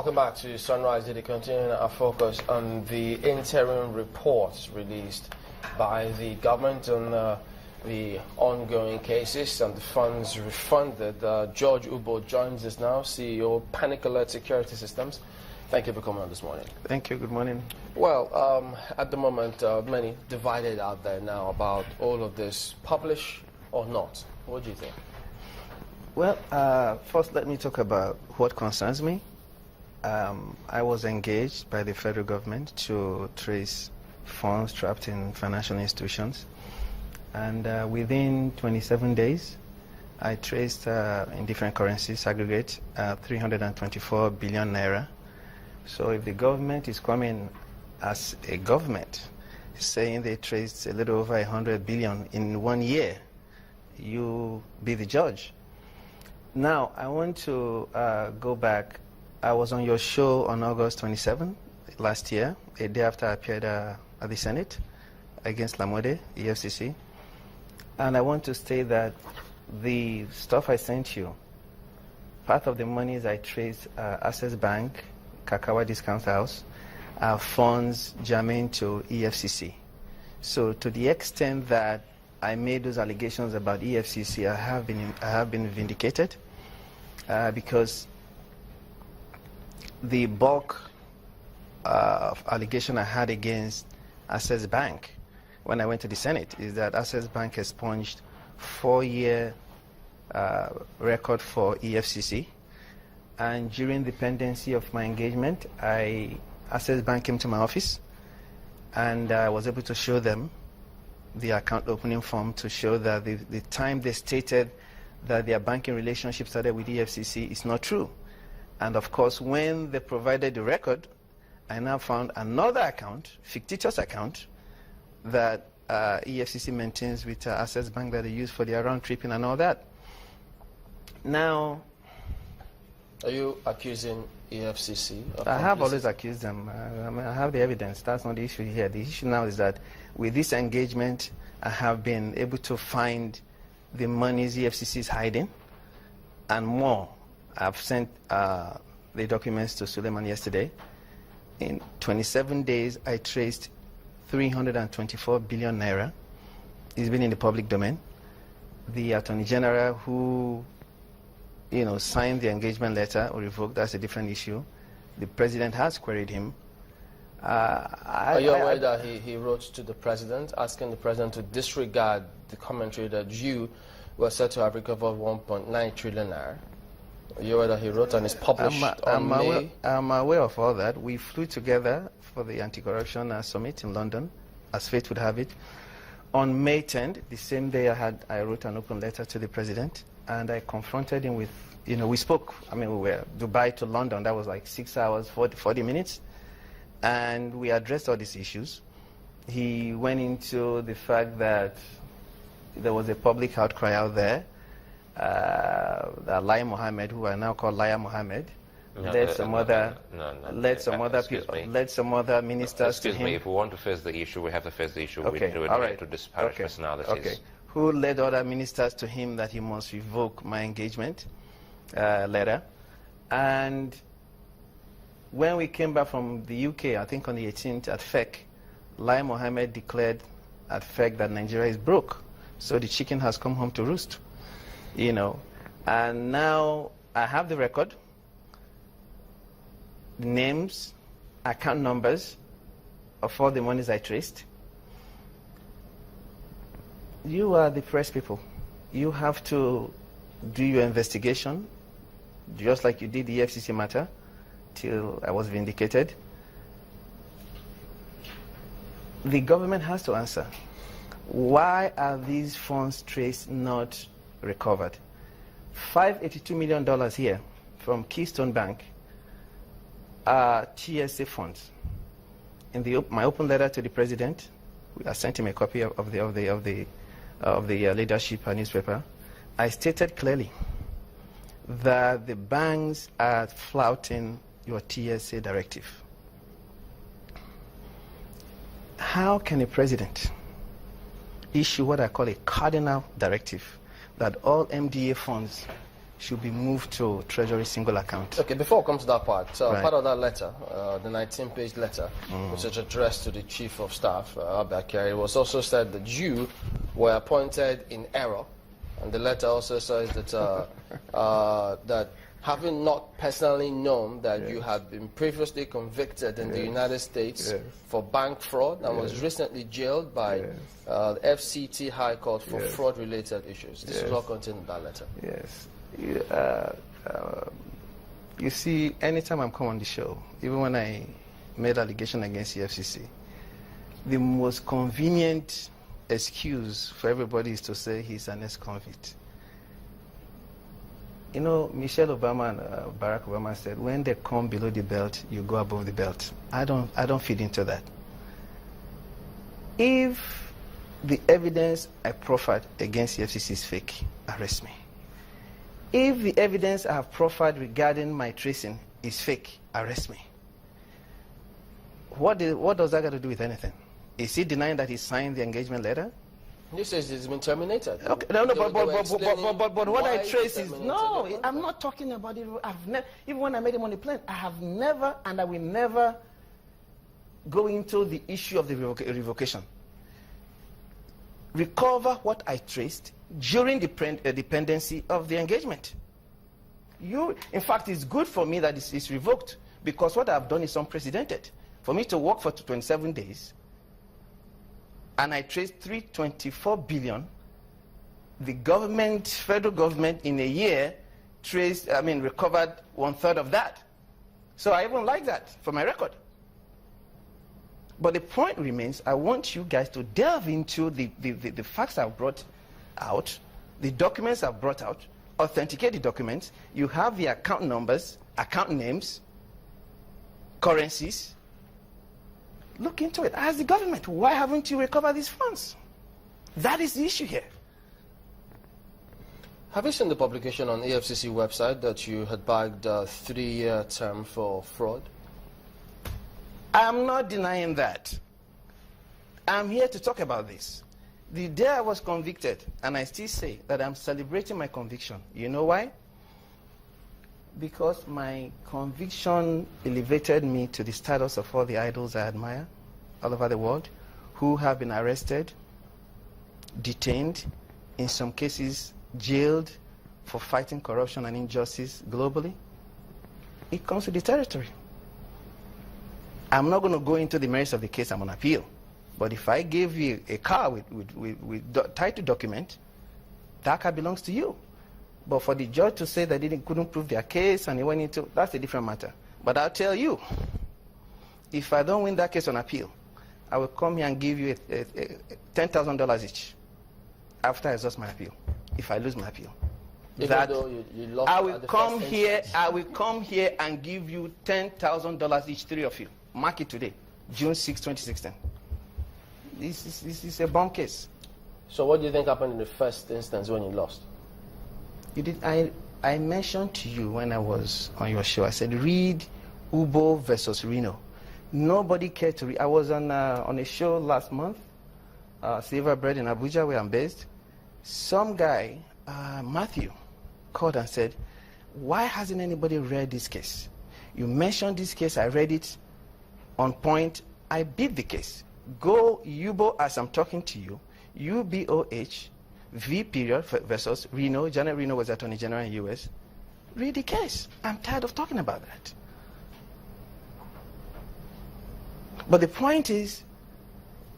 Welcome back to Sunrise Daily, continuing our focus on the interim reports released by the government on the ongoing cases and the funds refunded. George Ubo joins us now, CEO, Panic Alert Security Systems. Thank you for coming on this morning. Thank you. Good morning. Well, at the moment, many divided out there now about all of this. Publish or not? What do you think? Well, first let me talk about what concerns me. I was engaged by the federal government to trace funds trapped in financial institutions. And within 27 days, I traced in different currencies, aggregate 324 billion naira. So if the government is coming as a government saying they traced a little over 100 billion in 1 year, you be the judge. Now, I want to go back. I was on your show on August 27 last year, a day after I appeared at the Senate against Lamode, EFCC. And I want to state that the stuff I sent you, part of the monies I traced Access Bank, Kakawa Discount House, are funds germane to EFCC. So to the extent that I made those allegations about EFCC, I have been vindicated because the bulk of allegation I had against Access Bank when I went to the Senate is that Access Bank expunged 4-year record for EFCC. And during the pendency of my engagement, Access Bank came to my office and I was able to show them the account opening form to show that the time they stated that their banking relationship started with EFCC is not true. And of course, when they provided the record, I now found another account, fictitious account, that EFCC maintains with Access Bank that they use for their round tripping and all that. Now, are you accusing EFCC? I have always accused them. I have the evidence. That's not the issue here. The issue now is that with this engagement, I have been able to find the monies EFCC is hiding and more. I've sent the documents to Suleiman yesterday. In 27 days, I traced 324 billion naira. It's been in the public domain. The Attorney General who signed the engagement letter or revoked, that's a different issue. The President has queried him. Are you aware that he wrote to the President asking the President to disregard the commentary that you were said to have recovered 1.9 trillion naira? Are you aware that he wrote and is published on May? I'm aware of all that. We flew together for the anti-corruption summit in London, as fate would have it. On May 10th, the same day I wrote an open letter to the President, and I confronted him with, we spoke, we were Dubai to London, that was like 6 hours, 40 minutes, and we addressed all these issues. He went into the fact that there was a public outcry out there, that Lai Mohammed, who I now call Laya Mohammed, led some other ministers Excuse to him. me, if we want to face the issue, we have to face the issue. Okay, We all don't right. need to disparage personalities. Okay. Who led other ministers to him that he must revoke my engagement letter. And when we came back from the UK, I think on the 18th at FEC, Lai Mohammed declared at FEC that Nigeria is broke. So the chicken has come home to roost. And now I have the record, names, account numbers of all the monies I traced. You are the press people. You have to do your investigation, just like you did the FCC matter, till I was vindicated. The government has to answer. Why are these funds traced not recovered? $582 million here from Keystone Bank are TSA funds. In my open letter to the President, I sent him a copy of the leadership newspaper. I stated clearly that the banks are flouting your TSA directive. How can a president issue what I call a cardinal directive that all MDA funds should be moved to Treasury single account. Okay, before we come to that part, Right. part of that letter, the 19-page letter, which was addressed to the Chief of Staff, Abakari, it was also said that you were appointed in error, and the letter also says that that having not personally known that you had been previously convicted in the United States for bank fraud and was recently jailed by the FCT High Court for fraud-related issues. This is all contained in that letter. Yes. You see, anytime I'm come on the show, even when I made allegation against the FCC, the most convenient excuse for everybody is to say he's an ex-convict. You know, Michelle Obama and Barack Obama said, when they come below the belt, you go above the belt. I don't feed into that. If the evidence I proffered against the FCC is fake, arrest me. If the evidence I have proffered regarding my tracing is fake, arrest me. What does that got to do with anything? Is he denying that he signed the engagement letter? He says it's been terminated. Okay, no, They were but what I explaining trace why is, they no, terminated the I'm not talking about it. Even when I made him on the plane, I have never, and I will never go into the issue of the revocation. Recover what I traced during the dependency of the engagement. In fact, it's good for me that it's revoked, because what I've done is unprecedented. For me to work for 27 days, and I traced 324 billion, the government, federal government, in a year recovered 1/3 of that. So I even like that for my record. But the point remains, I want you guys to delve into the facts I've brought out, the documents I've brought out, authenticate the documents. You have the account numbers, account names, currencies. Look into it. Ask the government, why haven't you recovered these funds? That is the issue here. Have you seen the publication on EFCC website that you had bagged a 3-year term for fraud? I'm not denying that. I'm here to talk about this. The day I was convicted, and I still say that I'm celebrating my conviction. You know why? Because my conviction elevated me to the status of all the idols I admire all over the world, who have been arrested, detained, in some cases jailed for fighting corruption and injustice globally. It comes with the territory. I'm not going to go into the merits of the case. I'm on appeal. But if I give you a car with title document, that car belongs to you. But for the judge to say that they couldn't prove their case and he went into, that's a different matter. But I'll tell you, if I don't win that case on appeal, I will come here and give you $10,000 each after I exhaust my appeal, if I lose my appeal. Even though you lost I will at the come first here. instance. I will come here and give you $10,000 each, 3 of you. Mark it today, June 6, 2016. This is a bomb case. So what do you think happened in the first instance when you lost? You did. I mentioned to you when I was on your show. I said read Ubo versus Reno. Nobody cared to read. I was on a show last month, Silver Bread in Abuja, where I'm based. Some guy, Matthew, called and said, "Why hasn't anybody read this case? You mentioned this case. I read it. On point. I beat the case. Go Ubo as I'm talking to you. UBOH." V period versus Reno. Janet Reno was Attorney General in the U.S. Read the case. I'm tired of talking about that. But the point is,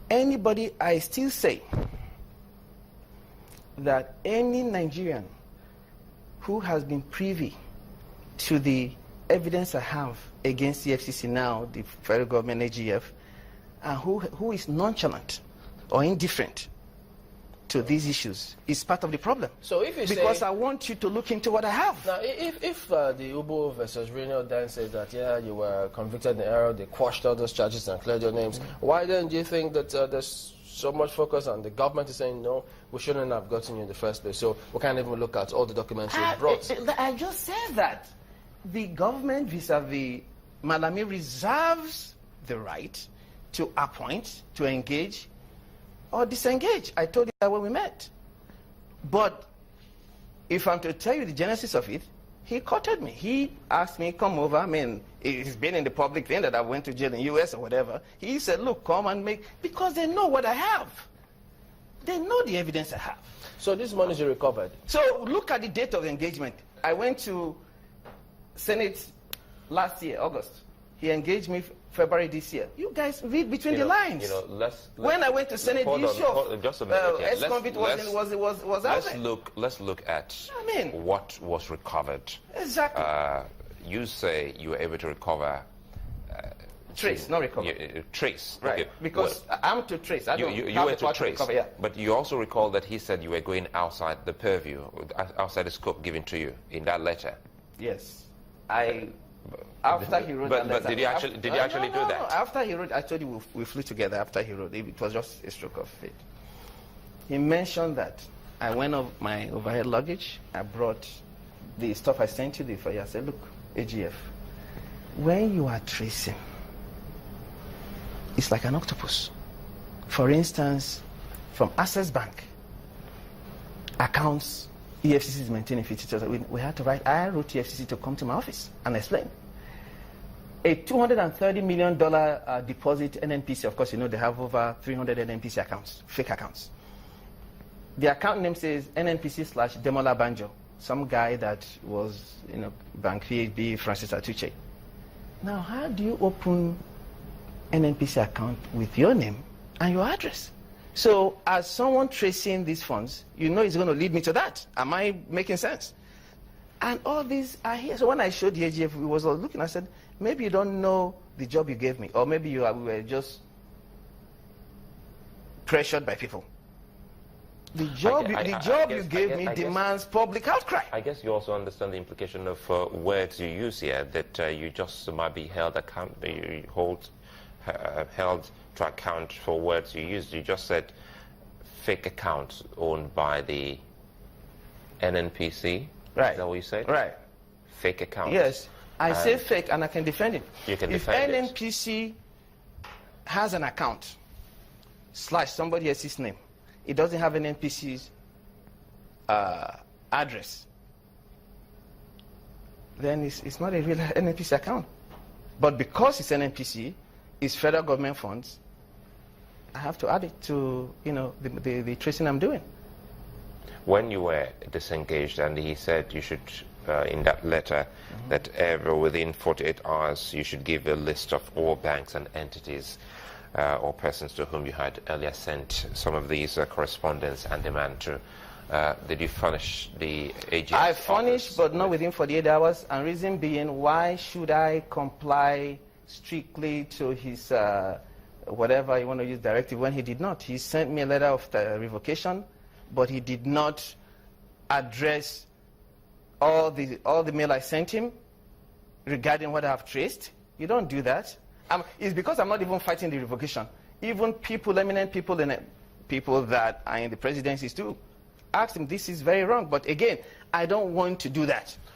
I still say that any Nigerian who has been privy to the evidence I have against the FCC now, the federal government, AGF, and who is nonchalant or indifferent to these issues is part of the problem. So if you because say, I want you to look into what I have. now, if the Ubo versus Reno then says that you were convicted in error, they quashed all those charges and cleared your names, why then do you think that there's so much focus on the government is saying no, we shouldn't have gotten you in the first place? So we can't even look at all the documents you brought. I just said that the government vis-a-vis Malami reserves the right to appoint, to engage, or disengage. I told you that when we met. But if I'm to tell you the genesis of it, he courted me. He asked me, come over. I mean, it's been in the public thing that I went to jail in the U.S. or whatever. He said, look, come and make, because they know what I have. They know the evidence I have. So this money is recovered. So look at the date of engagement. I went to Senate last year, August. He engaged me February this year. You guys read between the lines. Let's when I went to Senate, the issue of just a minute. ex-convict was out there. Let's look at what was recovered. Exactly. You say you were able to recover. Trace, not recover. Trace. Right. Okay. Because I'm to trace. I don't you have went the power to trace. recover, yeah. But you also recall that he said you were going outside the purview, outside the scope given to you in that letter. Yes. After he wrote that letter. But did he actually do that? No. After he wrote, I told you we flew together after he wrote. It was just a stroke of fate. He mentioned that I went off my overhead luggage. I brought the stuff I sent you. I said, look, AGF, when you are tracing, it's like an octopus. For instance, from Access Bank, accounts EFCC is maintaining 50,000. We had to write, I wrote EFCC to come to my office and explain. A $230 million deposit NNPC, of course, you know they have over 300 NNPC accounts, fake accounts. The account name says NNPC/Demola Banjo, some guy that was, Bank PHB, Francis Atuche. Now, how do you open NNPC account with your name and your address? So as someone tracing these funds, it's going to lead me to that. Am I making sense? And all these are here. So when I showed the AGF, we was looking, I said, maybe you don't know the job you gave me, or maybe we were just pressured by people. The job you gave me demands public outcry. I guess you also understand the implication of words you use here, that you just might be held to account for words you used. You just said fake account owned by the NNPC. Right. Is that what you said? Right. Fake account. Yes. I say fake and I can defend it. You can defend it. If NNPC has an account / somebody else's name, it doesn't have an NNPC's address, then it's not a real NNPC account. But because it's NNPC, it's federal government funds, I have to add it to the tracing I'm doing. When you were disengaged, and he said you should, in that letter, that within 48 hours you should give a list of all banks and entities or persons to whom you had earlier sent some of these correspondence and demand to. Did you furnish the AGF? I furnished, but not within 48 hours. And reason being, why should I comply strictly to his whatever you want to use directive when he did not? He sent me a letter of revocation, but he did not address all the mail I sent him regarding what I have traced. You don't do that. It's because I'm not even fighting the revocation. Even eminent people that are in the presidencies too, asked him, this is very wrong. But again, I don't want to do that.